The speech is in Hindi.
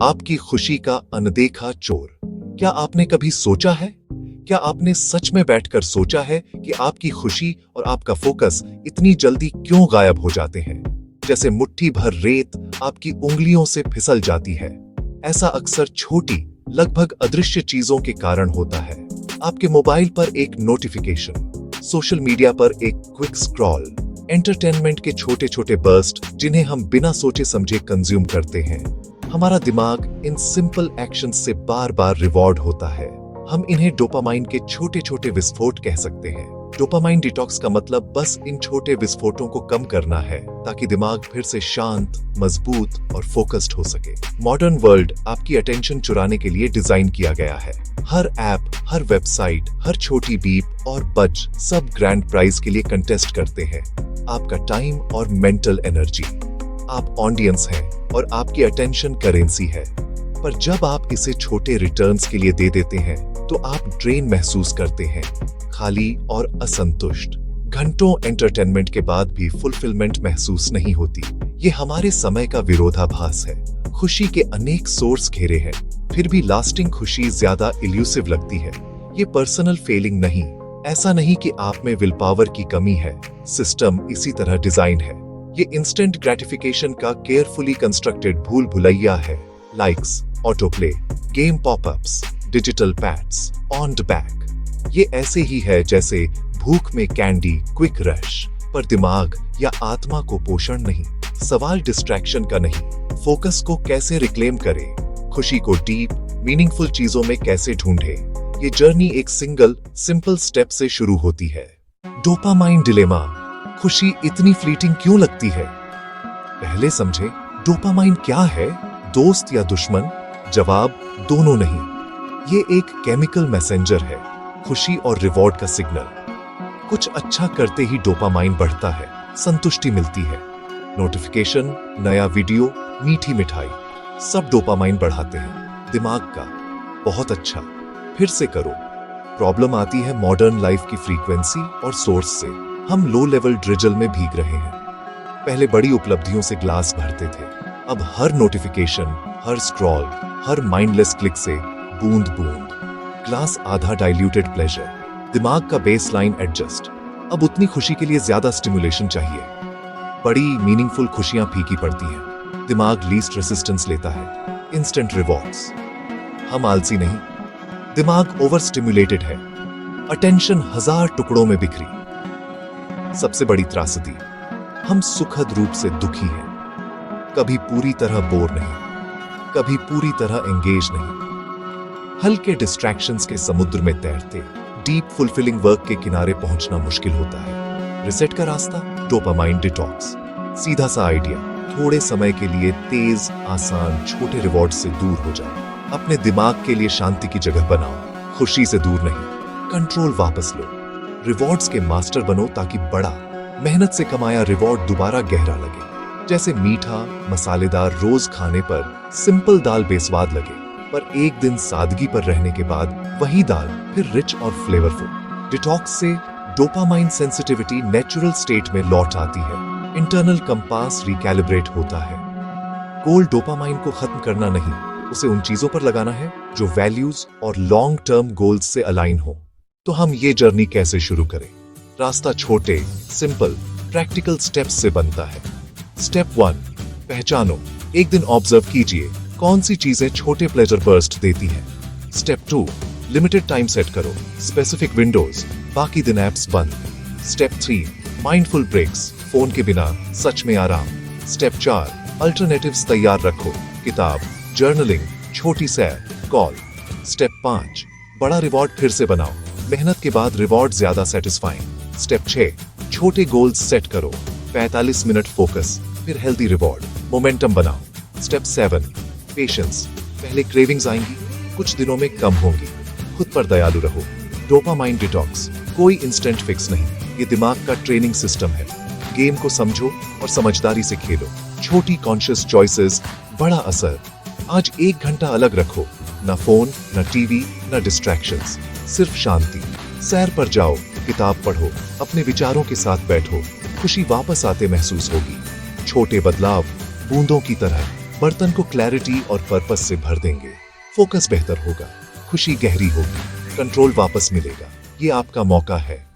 आपकी खुशी का अनदेखा चोर। क्या आपने कभी सोचा है, क्या आपने सच में बैठकर सोचा है कि आपकी खुशी और आपका फोकस इतनी जल्दी क्यों गायब हो जाते हैं, जैसे मुट्ठी भर रेत आपकी उंगलियों से फिसल जाती है। ऐसा अक्सर छोटी, लगभग अदृश्य चीजों के कारण होता है। आपके मोबाइल पर एक नोटिफिकेशन, सोशल मीडिया पर एक क्विक स्क्रॉल, एंटरटेनमेंट के छोटे छोटे बर्स्ट जिन्हें हम बिना सोचे समझे कंज्यूम करते हैं। हमारा दिमाग इन सिंपल एक्शंस से बार बार रिवॉर्ड होता है। हम इन्हें डोपामाइन के छोटे छोटे विस्फोट कह सकते हैं। डोपामाइन डिटॉक्स का मतलब बस इन छोटे विस्फोटों को कम करना है ताकि दिमाग फिर से शांत, मजबूत और फोकस्ड हो सके। मॉडर्न वर्ल्ड आपकी अटेंशन चुराने के लिए डिजाइन किया गया है। हर ऐप, हर वेबसाइट, हर छोटी बीप और बज सब ग्रैंड प्राइज के लिए कंटेस्ट करते हैं। आपका टाइम और मेंटल एनर्जी। आप ऑडियंस हैं और आपकी अटेंशन करेंसी है। पर जब आप इसे छोटे रिटर्न्स के लिए दे देते हैं तो आप ड्रेन महसूस करते हैं, खाली और असंतुष्ट। घंटों एंटरटेनमेंट के बाद भी फुलफिलमेंट महसूस नहीं होती। ये हमारे समय का विरोधाभास है। खुशी के अनेक सोर्स घेरे हैं, फिर भी लास्टिंग खुशी ज्यादा इल्यूसिव लगती है। ये पर्सनल फेलिंग नहीं, ऐसा नहीं कि आप में विल पावर की कमी है, सिस्टम इसी तरह डिजाइन है। ये इंस्टेंट ग्रेटिफिकेशन का केयरफुली कंस्ट्रक्टेड भूल भुलैया है। Likes, autoplay, game popups, digital pets, on the back. ये ऐसे ही है जैसे भूख में कैंडी, क्विक रश। पर दिमाग या आत्मा को पोषण नहीं। सवाल डिस्ट्रैक्शन का नहीं, फोकस को कैसे रिक्लेम करें, खुशी को डीप, मीनिंगफुल चीजों में कैसे ढूंढे। ये जर्नी एक सिंपल स्टेप से शुरू होती है। Dopamine dilemma. खुशी इतनी फ्लीटिंग क्यों लगती है? पहले समझे, डोपामाइन क्या है? दोस्त या दुश्मन? जवाब, दोनों नहीं। ये एक केमिकल मैसेंजर है, खुशी और रिवॉर्ड का सिग्नल। कुछ अच्छा करते ही डोपामाइन बढ़ता है, संतुष्टि मिलती है। नोटिफिकेशन, नया वीडियो, मीठी मिठाई, सब डोपामाइन बढ़ाते हैं। दिमाग का, बहुत अच्छा, फिर से करो। प्रॉब्लम आती है मॉडर्न लाइफ की फ्रीक्वेंसी और सोर्स से। हम लो लेवल ड्रिजल में भीग रहे हैं। पहले बड़ी उपलब्धियों से ग्लास भरते थे, अब हर नोटिफिकेशन, हर स्क्रॉल, हर माइंडलेस क्लिक से बूंद बूंद। ग्लास आधा डाइल्यूटेड प्लेजर। दिमाग का बेसलाइन एडजस्ट। अब उतनी खुशी के लिए ज्यादा स्टिमुलेशन चाहिए। बड़ी मीनिंगफुल खुशियां फीकी पड़ती हैं। दिमाग लीस्ट रेसिस्टेंस लेता है, इंस्टेंट रिवॉर्ड्स। हम आलसी नहीं, दिमाग ओवर स्टिमुलेटेड है। अटेंशन 1000 टुकड़ों में बिखरी। सबसे बड़ी त्रासदी, हम सुखद रूप से दुखी हैं। कभी पूरी तरह बोर नहीं, कभी पूरी तरह एंगेज नहीं। हल्के डिस्ट्रैक्शंस के समुद्र में तैरते, डीप फुलफिलिंग वर्क के किनारे पहुंचना मुश्किल होता है। रिसेट का रास्ता, डोपामाइन डिटॉक्स। सीधा सा आइडिया, थोड़े समय के लिए तेज, आसान, छोटे रिवॉर्ड से दूर हो जाओ। अपने दिमाग के लिए शांति की जगह बनाओ, खुशी से दूर नहीं। कंट्रोल वापस लो। रिवॉर्ड्स के मास्टर बनो ताकि बड़ा, मेहनत से कमाया रिवॉर्ड दोबारा गहरा लगे। जैसे मीठा, मसालेदार रोज खाने पर सिंपल दाल बेस्वाद लगे, पर एक दिन सादगी पर रहने के बाद वही दाल फिर रिच और फ्लेवरफुल। डिटॉक्स से डोपामाइन सेंसिटिविटी नेचुरल स्टेट में लौट आती है। इंटरनल कंपास रिकैलिब्रेट होता है। गोल डोपामाइन को खत्म करना नहीं, उसे उन चीजों पर लगाना है जो वैल्यूज और लॉन्ग टर्म गोल्स से अलाइन हो। तो हम ये जर्नी कैसे शुरू करें? रास्ता छोटे, सिंपल, प्रैक्टिकल स्टेप्स से बनता है। स्टेप 1, पहचानो। एक दिन ऑब्जर्व कीजिए कौन सी चीजें छोटे प्लेजर बर्स्ट देती हैं। स्टेप 2, लिमिटेड टाइम सेट करो, स्पेसिफिक विंडोज, बाकी दिन ऐप्स बंद। स्टेप 3, माइंडफुल ब्रेक्स, फोन के बिना सच में आराम। स्टेप 4, अल्टरनेटिव्स तैयार रखो, किताब, जर्नलिंग, छोटी सैर, कॉल। स्टेप 5, बड़ा रिवॉर्ड फिर से बनाओ, मेहनत के बाद रिवॉर्ड ज्यादा सेटिस्फाइंग। स्टेप 6, छोटे गोल्स सेट करो, 45 मिनट फोकस, फिर हेल्दी रिवॉर्ड, मोमेंटम बनाओ। Step 7, patience. पहले क्रेविंग्स आएंगी, कुछ दिनों में कम होंगी। खुद पर दयालु रहो। डोपामाइन डिटॉक्स कोई इंस्टेंट फिक्स नहीं, ये दिमाग का ट्रेनिंग सिस्टम है। गेम को समझो और समझदारी से खेलो। छोटी कॉन्शियस चॉइसेस, बड़ा असर। आज 1 घंटा अलग रखो, न फोन, न टीवी, न डिस्ट्रैक्शंस, सिर्फ शांति। सैर पर जाओ, किताब पढ़ो, अपने विचारों के साथ बैठो। खुशी वापस आते महसूस होगी। छोटे बदलाव, बूंदों की तरह, बर्तन को क्लैरिटी और पर्पस से भर देंगे। फोकस बेहतर होगा, खुशी गहरी होगी, कंट्रोल वापस मिलेगा। ये आपका मौका है।